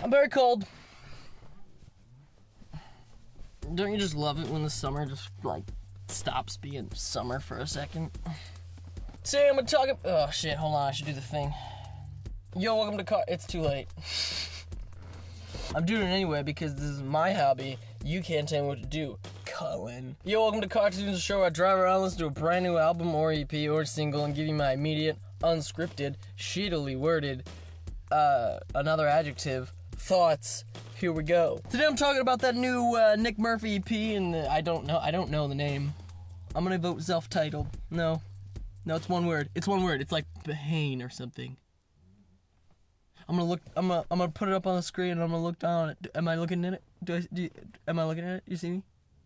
I'm very cold. Don't you just love it when the summer just, like, stops being summer for a second? Today I'm gonna talk about... Oh, shit, hold on, I should do the thing. Yo, welcome to car... It's too late. I'm doing it anyway because this is my hobby. You can't tell me what to do, Cullen. Yo, welcome to Cartoons, the show where I drive around, listen to a brand new album or EP or single and give you my immediate, unscripted, shittily worded, another adjective, thoughts. Here we go. Today I'm talking about that new Nick Murphy EP, and I don't know the name. I'm gonna vote self-titled. No, it's one word. It's one word. It's like Bahane or something. I'm gonna put it up on the screen and I'm gonna look down. Am I looking at it? Am I looking at it? You see me?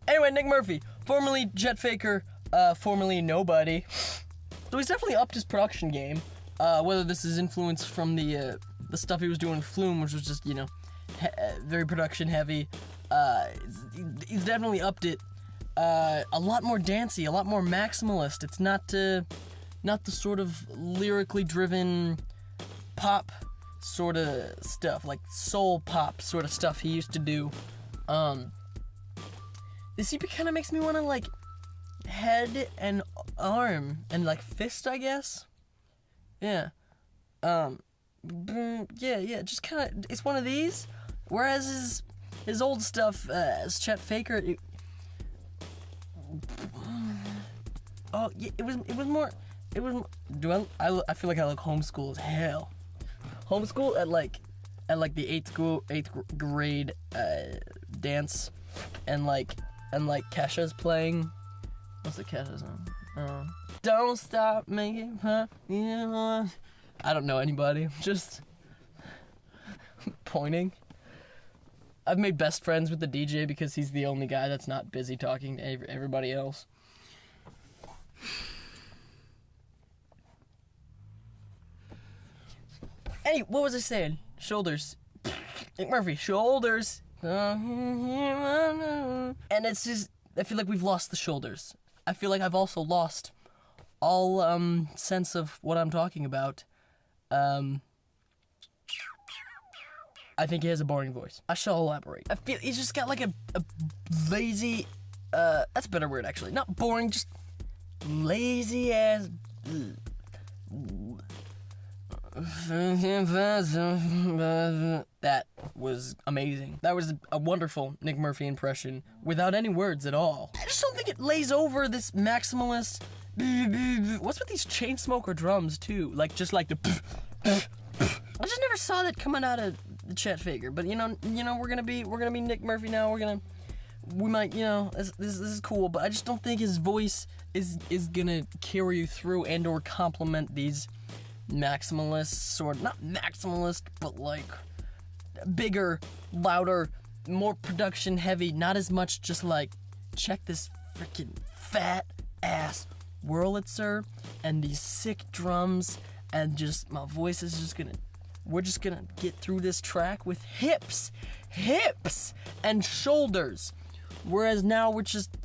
Anyway, Nick Murphy, formerly Chet Faker, formerly nobody. So he's definitely upped his production game. Whether this is influence from the stuff he was doing with Flume, which was just, you know, very production heavy. He's definitely upped it. A lot more dancey, a lot more maximalist. It's not the sort of lyrically driven pop sort of stuff, like soul pop sort of stuff he used to do. This EP kind of makes me want to, like, head and arm and, like, fist, I guess. Yeah. Yeah, just kind of, it's one of these. Whereas his old stuff, as Chet Faker, I feel like I look homeschooled as hell. Homeschool at like the eighth grade dance, and Kesha's playing. What's the Kesha song? Don't stop making fun. I don't know anybody. Just pointing. I've made best friends with the DJ because he's the only guy that's not busy talking to everybody else. Hey, what was I saying? Shoulders. Nick Murphy, shoulders. And it's just, I feel like we've lost the shoulders. I feel like I've also lost all sense of what I'm talking about. I think he has a boring voice. I shall elaborate. I feel he's just got like a lazy, that's a better word actually. Not boring, just lazy ass. That was amazing. That was a wonderful Nick Murphy impression without any words at all. I just don't think it lays over this maximalist. What's with these chain smoker drums too? Like just like the. I just never saw that coming out of the Chet Faker. But you know, we're gonna be Nick Murphy now. We might, this is cool. But I just don't think his voice is gonna carry you through and or complement these maximalists, or not maximalist, but like bigger, louder, more production heavy, not as much just like, check this freaking fat ass Wurlitzer and these sick drums, and just my voice is just we're just gonna get through this track with hips and shoulders. Whereas now we're just,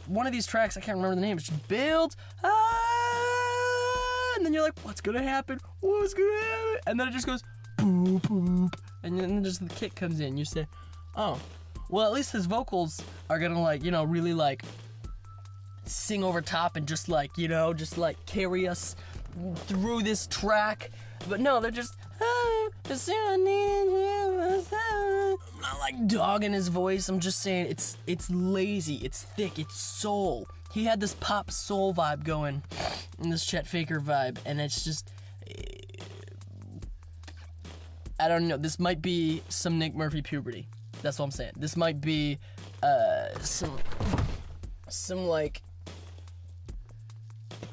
one of these tracks, I can't remember the name, it's just build, and then you're like, what's gonna happen? And then it just goes, boop, boop. And then just the kick comes in. You say, oh, well, at least his vocals are gonna, like, really, like, sing over top and just, like, just, like, carry us through this track. But no, they're just, I'm not, like, dogging his voice. I'm just saying it's lazy, it's thick, it's soul. He had this pop soul vibe going, and this Chet Faker vibe, and it's just, I don't know, this might be some Nick Murphy puberty. That's what I'm saying. This might be, some like,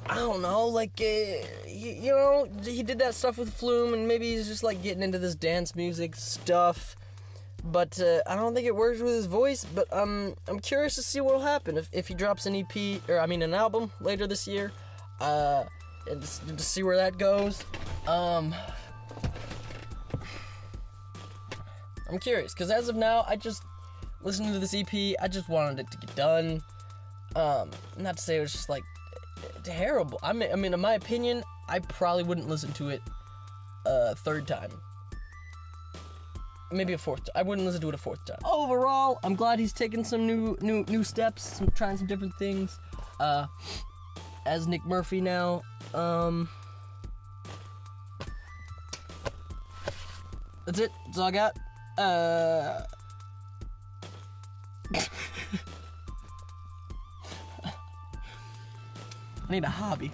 I don't know, like, he did that stuff with Flume, and maybe he's just, like, getting into this dance music stuff. But I don't think it works with his voice, but I'm curious to see what'll happen if he drops an EP, an album later this year, and to see where that goes. I'm curious, because as of now, I just, listening to this EP, I just wanted it to get done. Not to say it was just, like, terrible. I mean, in my opinion, I probably wouldn't listen to it a third time. maybe a fourth time. I wouldn't listen to it a fourth time. Overall, I'm glad he's taking some new steps, trying some different things. As Nick Murphy now. That's it. That's all I got. I need a hobby.